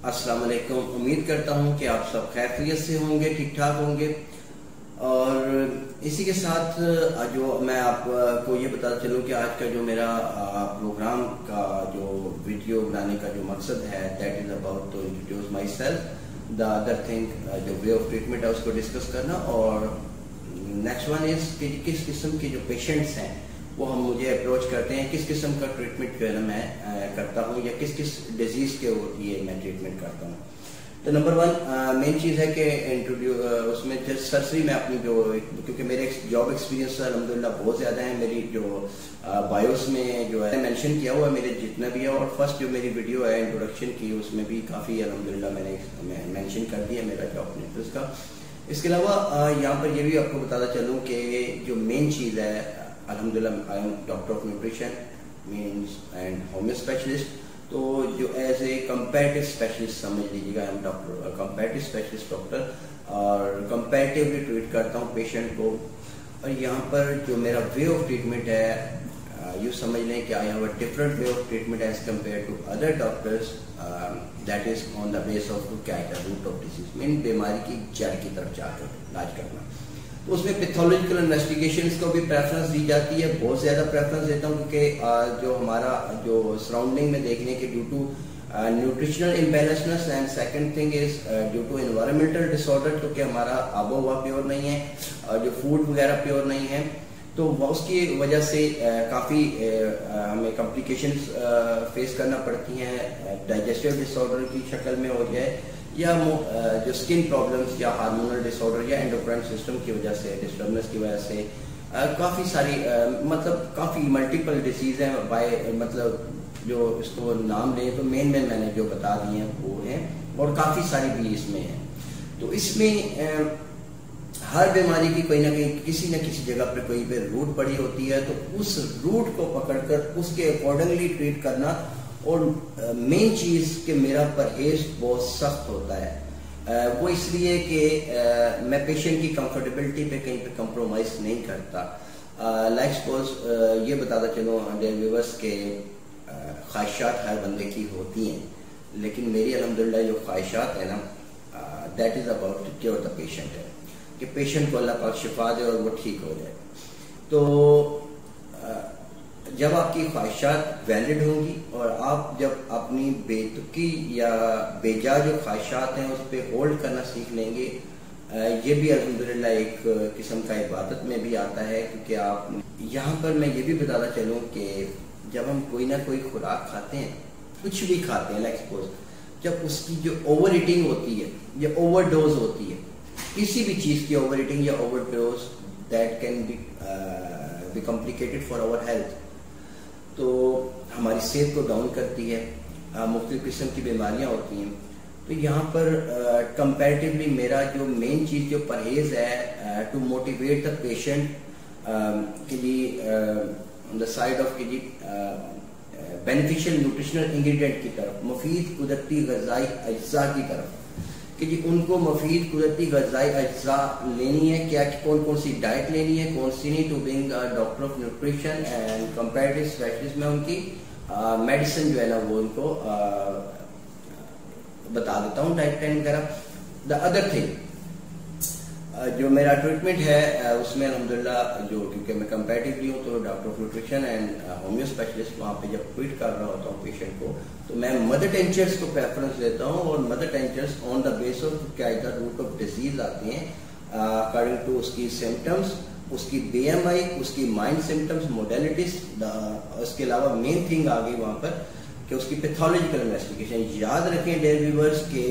अस्सलाम वालेकुम। उम्मीद करता हूँ कि आप सब खैरियत से होंगे, ठीक ठाक होंगे। और इसी के साथ जो मैं आपको ये बताता चलूँ कि आज का जो मेरा प्रोग्राम का जो वीडियो बनाने का जो मकसद है, that is about to introduce myself, the other thing जो वे ऑफ ट्रीटमेंट है उसको डिस्कस करना, और नेक्स्ट वन इज कि किस किस्म के जो पेशेंट्स हैं वो हम मुझे अप्रोच करते हैं, किस किस्म का ट्रीटमेंट जो है ना मैं करता हूँ, या किस किस डिजीज के लिए मैं ट्रीटमेंट करता हूँ। तो नंबर वन मेन चीज़ है कि उसमें सरसरी में अपनी जो, क्योंकि मेरे जॉब एक्सपीरियंस अल्हम्दुलिल्लाह बहुत ज़्यादा है, मेरी जो बायोस में जो है मेंशन किया हुआ है मेरे जितना भी है, और फर्स्ट जो मेरी वीडियो है इंट्रोडक्शन की उसमें भी काफ़ी अल्हम्दुलिल्लाह मैंने मेंशन कर दिया मेरा जॉब नेटवर्क का। इसके अलावा यहाँ पर ये भी आपको बताता चलूँ कि जो मेन चीज़ है, अल्हम्दुलिल्लाह I am doctor of nutrition means and homeo specialist. तो जो एज ए कंपैरेटिव स्पेशलिस्ट समझ लीजिएगा, I am doctor comparative specialist doctor, और कंपैरेटिवली ट्रीट करता हूँ पेशेंट को। और यहाँ पर जो मेरा वे ऑफ ट्रीटमेंट है, यू समझ लें कि I have a different way of treatment as compare to other doctors, that is on the base of two क्या है रूट ऑफ डिजीज, मीन बीमारी की जड़ की तरफ जाकर इलाज करना। तो उसमें पैथोलॉजिकल इन्वेस्टिगेशंस को भी प्रेफरेंस दी जाती है, बहुत ज़्यादा प्रेफरेंस देता हूँ, क्योंकि जो हमारा जो सराउंडिंग में देखने के due to nutritional imbalanceness, and second thing is due to environmental disorder, क्योंकि हमारा आबो हवा प्योर नहीं है और जो फूड वगैरह प्योर नहीं है, तो उसकी वजह से काफ़ी हमें कॉम्प्लिकेशंस फेस करना पड़ती हैं, डाइजेस्टिव डिसऑर्डर की शक्ल में हो जाए, या जो स्किन प्रॉब्लम्स या हार्मोनल डिसऑर्डर या एंडोक्राइन सिस्टम की वजह से डिस्टर्बेंस की वजह से काफ़ी सारी मतलब काफ़ी मल्टीपल डिजीज हैं, बाय मतलब जो इसको नाम लें तो मेन मैंने जो बता दिए हैं वो हैं, और काफ़ी सारी भी इसमें हैं। तो इसमें हर बीमारी की कोई ना कहीं किसी न किसी जगह पर कोई पे रूट पड़ी होती है, तो उस रूट को पकड़कर उसके अकॉर्डिंगली ट्रीट करना। और मेन चीज़ कि मेरा परहेज बहुत सख्त होता है, वो इसलिए कि मैं पेशेंट की कंफर्टेबिलिटी पे कहीं पे कंप्रोमाइज नहीं करता। लाइक सपोज ये बताता चलो डियर व्यूअर्स के ख्वाहिशात हर बंदे की होती हैं, लेकिन मेरी अल्हम्दुलिल्लाह जो ख्वाहिशात है ना, that is about to cure the patient है, कि पेशेंट को अल्लाह पाक शिफा दे और वो ठीक हो जाए। तो जब आपकी ख्वाहिशात वैलिड होंगी और आप जब अपनी बेतुकी या बेजा जो ख्वाहिशात हैं उस पर होल्ड करना सीख लेंगे, ये भी अल्हम्दुलिल्लाह एक किस्म का इबादत में भी आता है। क्योंकि आप यहाँ पर मैं ये भी बताता चलूँ कि जब हम कोई ना कोई खुराक खाते हैं, कुछ भी खाते हैं, लाइक सपोज जब उसकी जो ओवर ईटिंग होती है या ओवर डोज होती है, किसी भी चीज़ की ओवर ईटिंग या overdose, that can be complicated for our health, तो हमारी सेहत को डाउन करती है, मुख्तलिफ किस्म की बीमारियां होती हैं। तो यहाँ पर कंपैरेटिवली मेरा जो मेन चीज़ जो परहेज है टू मोटिवेट द पेशेंट के लिए ऑन द साइड ऑफ के जी बेनिफिशियल न्यूट्रिशनल इंग्रेडिएंट की तरफ, मुफीद कुदरती ग़िज़ाई अज्जा की तरफ, कि जी उनको मुफीद कुदरती ग़िज़ाई अज्जा लेनी है, क्या कौन कौन सी डाइट लेनी है, कौन सी नहीं। Two being doctor of nutrition and comparative specialist में उनकी मेडिसिन जो है ना वो उनको बता देता हूँ, डाइट प्लान वगैरह। द अदर थिंग जो मेरा ट्रीटमेंट है उसमें अल्हम्दुलिल्लाह जो, क्योंकि मैं कंपैरेटिवली हूँ तो doctor of nutrition and homeo specialist, वहाँ पे जब ट्रीट कर रहा होता हूँ पेशेंट को, तो मैं मदर टेंचर्स को प्रेफरेंस देता हूँ। और mother tinctures on the base of क्या इधर रूट ऑफ डिजीज आते हैं अकॉर्डिंग टू उसकी सिम्टम्स, उसकी BMI, उसकी माइंड सिम्टम्स, मोडेलिटीज। उसके अलावा मेन थिंग आ गई वहाँ पर कि उसकी पैथोलॉजिकल इन्वेस्टिगेशन। याद रखें डियर व्यूअर्स के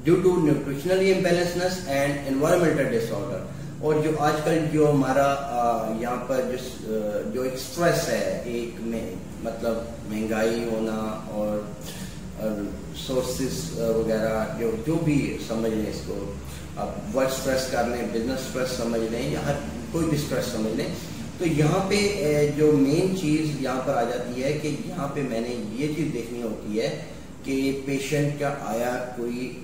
due to nutritionally imbalanceness and environmental disorder, और जो आजकल जो हमारा यहाँ पर जो एक स्ट्रेस है, एक में मतलब महंगाई होना और सोर्सेस वगैरह जो भी समझ लें इसको, आप वर्क स्ट्रेस कर लें, बिजनेस स्ट्रेस समझ लें, या हर कोई भी स्ट्रेस समझ लें, तो यहाँ पे जो मेन चीज़ यहाँ पर आ जाती है कि यहाँ पे मैंने ये चीज़ देखनी होती है कि पेशेंट का आया कोई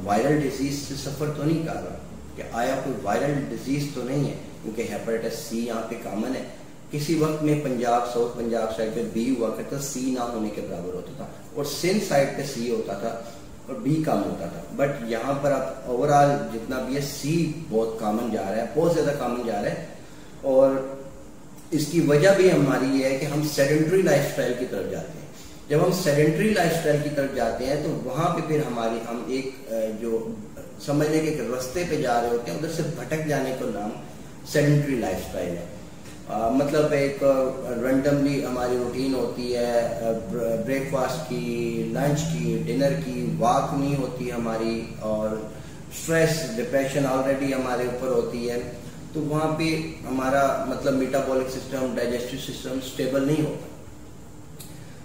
वायरल डिजीज से सफ़र तो नहीं कर रहा, कि आया कोई वायरल डिजीज तो नहीं है, क्योंकि हेपेटाइटिस C यहाँ पे कॉमन है। किसी वक्त में पंजाब, साउथ पंजाब साइड पे B हुआ करता, C ना होने के बराबर होता था, और सिंध साइड पे C होता था। और बी कम होता था। बट यहाँ पर अब ओवरऑल जितना भी है सी बहुत कॉमन जा रहा है, बहुत ज्यादा कॉमन जा रहा है। और इसकी वजह भी हमारी ये है कि हम सेडेंटरी लाइफस्टाइल की तरफ जाते हैं। जब हम सेडेंटरी लाइफस्टाइल की तरफ जाते हैं तो वहां पे फिर हम एक जो समझने के रास्ते पे जा रहे होते हैं, उधर से भटक जाने का नाम सेडेंटरी लाइफस्टाइल है। मतलब एक रैंडमली हमारी रूटीन होती है, ब्रेकफास्ट की, लंच की, डिनर की, वॉक नहीं होती हमारी, और स्ट्रेस डिप्रेशन ऑलरेडी हमारे ऊपर होती है। तो वहां पे हमारा मतलब metabolic system, digestive system stable नहीं होता।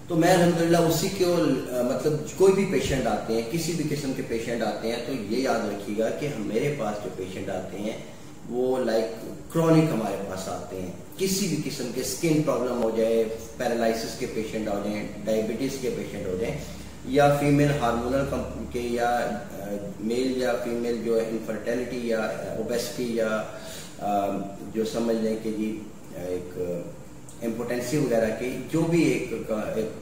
तो मैं अल्हम्दुलिल्लाह उसी को मतलब कोई भी पेशेंट आते हैं, किसी भी किस्म के पेशेंट आते हैं, तो ये याद रखिएगा कि मेरे पास जो पेशेंट आते हैं वो लाइक क्रॉनिक हमारे पास आते हैं। किसी भी किस्म के स्किन प्रॉब्लम हो जाए, पैरालिसिस के पेशेंट हो जाए, डायबिटीज के पेशेंट हो जाए, या फीमेल हार्मोनल के, या मेल या फीमेल जो है इनफर्टिलिटी या ओबेसिटी, या जो समझ लें कि जी एक इम्पोटेंसी वगैरह के जो भी एक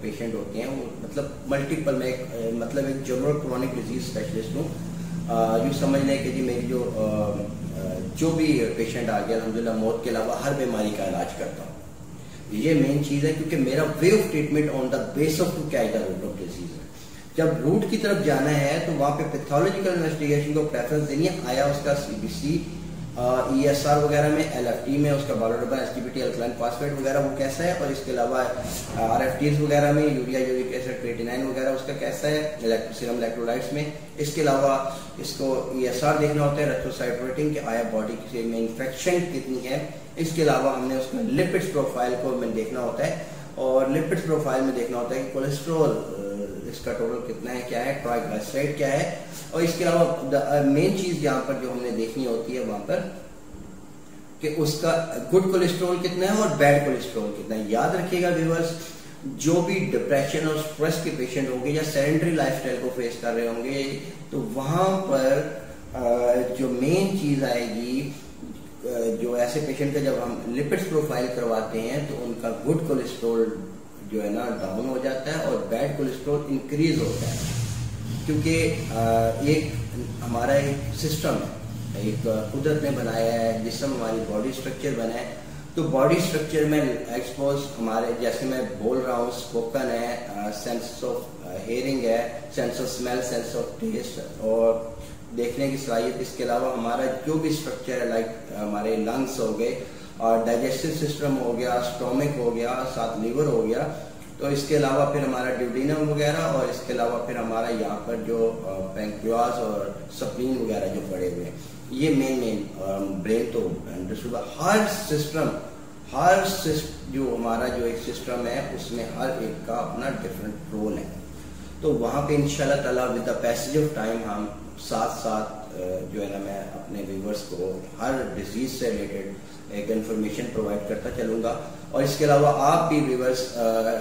पेशेंट होते हैं, वो मतलब मल्टीपल में मतलब एक जनरल क्रॉनिक डिजीज स्पेशलिस्ट हूँ। यूँ समझ लें कि जी मेरी जो भी पेशेंट आ गया अल्हम्दुलिल्लाह मौत के अलावा हर बीमारी का इलाज करता हूँ। ये मेन चीज है, क्योंकि मेरा way of treatment on the base of two क्या है रूट ऑफ डिजीज है। जब रूट की तरफ जाना है तो वहां पे पैथोलॉजिकल इन्वेस्टिगेशन को प्रेफरेंस देनी है। आया उसका सीबीसी, ESR वगैरह में, LFT में उसका बायोडोग्राम, STPT, अल्कलाइन फास्फेट वगैरह वो कैसा है, और इसके अलावा RFTs वगैरह में यूरिया, यूरिक एसिड, क्रिएटिनिन वगैरह उसका कैसा है, सीरम इलेक्ट्रोलाइट्स में। इसके अलावा इसको ESR देखना होता है, रेट्रोसाइट रेटिंग, कि आया बॉडी में इन्फेक्शन कितनी है। इसके अलावा हमने उसका लिपिड्स प्रोफाइल को हमें देखना होता है, और लिपिड्स प्रोफाइल में देखना होता है कि कोलेस्ट्रॉल इसका टोटल कितना है, क्या है, ट्राइग्लिसराइड क्या है। और इसके अलावा मेन चीज यहाँ पर जो हमने देखनी होती है वहां पर कि उसका गुड कोलेस्ट्रॉल कितना है और बैड कोलेस्ट्रॉल कितना है। याद रखिएगा व्यूअर्स, जो भी डिप्रेशन और स्ट्रेस के पेशेंट होंगे या सेडेंटरी लाइफस्टाइल को फेस कर रहे होंगे, तो वहां पर जो मेन चीज आएगी, जो ऐसे पेशेंट का जब हम लिपिड्स प्रोफाइल करवाते हैं तो उनका गुड कोलेस्ट्रॉल जो है ना डाउन हो जाता है और बैड कोलेस्ट्रॉल इंक्रीज होता है। क्योंकि एक हमारा एक सिस्टम है, एक कुदरत ने बनाया है, जिसम हमारी बॉडी स्ट्रक्चर बना है। तो बॉडी स्ट्रक्चर में एक्सपोज हमारे, जैसे मैं बोल रहा हूँ, स्पोकन है, सेंस ऑफ हेयरिंग है, sense of smell, sense of taste और देखने की सलाहियत। इसके अलावा हमारा जो भी स्ट्रक्चर है, लाइक हमारे लंग्स हो गए, और डाइजेस्टिव सिस्टम हो गया, स्टोमिक हो गया, साथ लीवर हो गया। तो इसके अलावा फिर हमारा ड्यूडेनम वगैरह, और इसके अलावा फिर हमारा यहाँ पर जो पैंक्रियाज और स्प्लीन वगैरह जो पड़े हुए हैं, ये मेन ब्रेन तो हर सिस्टम जो हमारा जो एक सिस्टम है उसमें हर एक का अपना डिफरेंट रोल है। तो वहां पे इंशाल्लाह ताला with the passage of time हम साथ जो है ना, मैं अपने व्यूवर्स को हर डिजीज से रिलेटेड एक इन्फॉर्मेशन प्रोवाइड करता चलूंगा। और इसके अलावा आप भी व्यूवर्स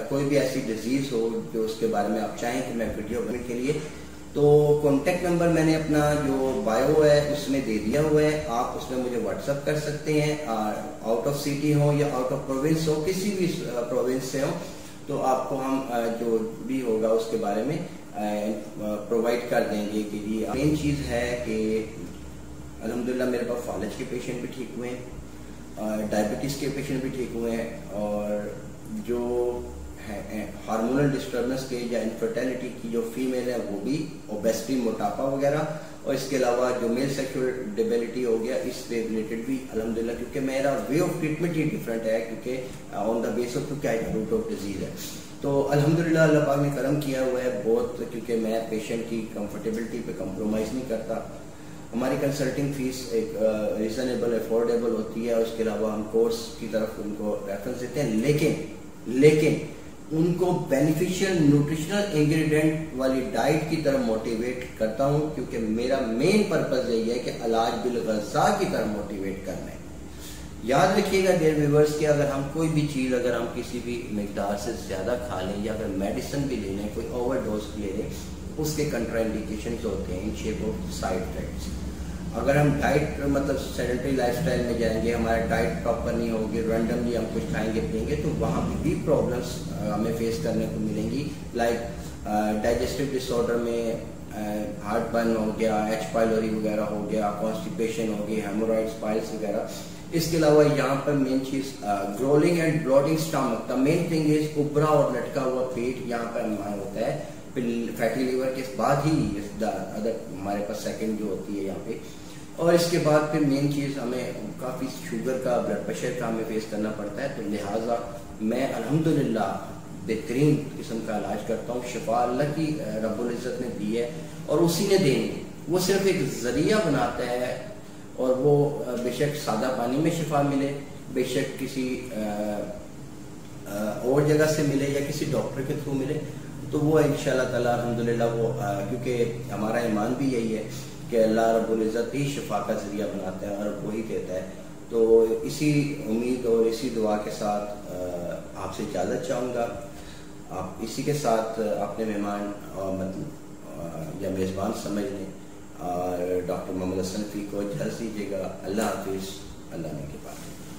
कोई भी ऐसी डिजीज हो जो उसके बारे में आप चाहें कि मैं वीडियो बनाने के लिए, तो कॉन्टेक्ट नंबर मैंने अपना जो बायो है उसमें दे दिया हुआ है। आप उसमें मुझे व्हाट्सअप कर सकते हैं, आउट ऑफ सिटी हो या आउट ऑफ प्रोविंस हो, किसी भी प्रोविंस से हो, तो आपको हम जो भी होगा उसके बारे में प्रोवाइड कर देंगे। कि जी मेन चीज है कि अल्हम्दुलिल्लाह मेरे पास फालज के पेशेंट भी ठीक हुए हैं, डायबिटीज के पेशेंट भी ठीक हुए हैं, और जो हार्मोनल डिस्टर्बेंस के या इनफर्टिलिटी की जो फीमेल है वो भी, ओबेसिटी, मोटापा वगैरह, और इसके अलावा जो मेल सेक्सुअल डिसेबिलिटी हो गया, इससे रिलेटेड भी अल्हम्दुलिल्लाह, क्योंकि मेरा way of treatment he different है, क्योंकि ऑन द बेस ऑफ क्या है रूट ऑफ डिजीज है। तो अल्हम्दुलिल्लाह अल्लाह पाक ने करम किया हुआ है बहुत, क्योंकि मैं पेशेंट की कंफर्टेबिलिटी पे कंप्रोमाइज नहीं करता। हमारी कंसल्टिंग फीस एक रीजनेबल, अफोर्डेबल होती है। उसके अलावा हम कोर्स की तरफ उनको रेफरेंस देते हैं, लेकिन उनको बेनिफिशियल न्यूट्रिशनल इंग्रेडिएंट वाली डाइट की तरफ मोटिवेट करता हूं, क्योंकि मेरा मेन पर्पज यही है कि इलाज बिल ग़ज़ा की तरफ मोटिवेट करना है। याद रखिएगा डियर व्यूअर्स कि अगर हम कोई भी चीज अगर हम किसी भी मिकदार से ज्यादा खा लें या अगर मेडिसिन भी ले लें, कोई ओवरडोज ले लें, उसके कंट्राइंडिकेशंस होते हैं in shape of side effects. अगर हम डाइट मतलब सेडेंटरी लाइफस्टाइल में जाएंगे, हमारा डाइट प्रॉपर नहीं होगी, रैंडमली हम कुछ खाएंगे पिएंगे, तो वहाँ पे भी प्रॉब्लम्स हमें फेस करने को मिलेंगी। लाइक डाइजेस्टिव डिसऑर्डर में हार्ट बर्न हो गया, एच पाइलोरी वगैरह हो गया, कॉन्स्टिपेशन हो गई, हेमोरॉइड्स, पाइल्स वगैरह। इसके अलावा यहाँ पर मेन चीज gruelling and blotting stomach. The main thing is उभरा और लटका हुआ पेट यहाँ पर हमारा होता है। फैटी लिवर के बाद ही अदर हमारे पास सेकंड जो होती है यहाँ पे। और इसके बाद फिर मेन चीज हमें काफी शुगर का, ब्लड प्रेशर का हमें फेस करना पड़ता है। तो लिहाजा मैं अल्हम्दुलिल्लाह बेहतरीन किस्म का इलाज करता हूँ। शिफा अल्लाह की रब्बुल इज्जत ने दी है और उसी ने देनी। वो सिर्फ एक जरिया बनाता है और वो बेशक सादा पानी में शिफा मिले, बेशक किसी और जगह से मिले या किसी डॉक्टर के थ्रू मिले, तो वो इंशाअल्लाह ताला अल्हम्दुलिल्लाह वो क्योंकि हमारा ईमान भी यही है कि अल्लाह रब्बुल इज्जत ही शिफा का जरिया बनाता है और वही देता है। तो इसी उम्मीद और इसी दुआ के साथ आपसे इजाज़त चाहूँगा। आप इसी के साथ अपने मेहमान मतलब या मेज़बान समझ लें और डॉक्टर मोहम्मद हसन फी को इजाज़त दीजिएगा। अल्लाह हाफिज़, अल्लाह ने के पास।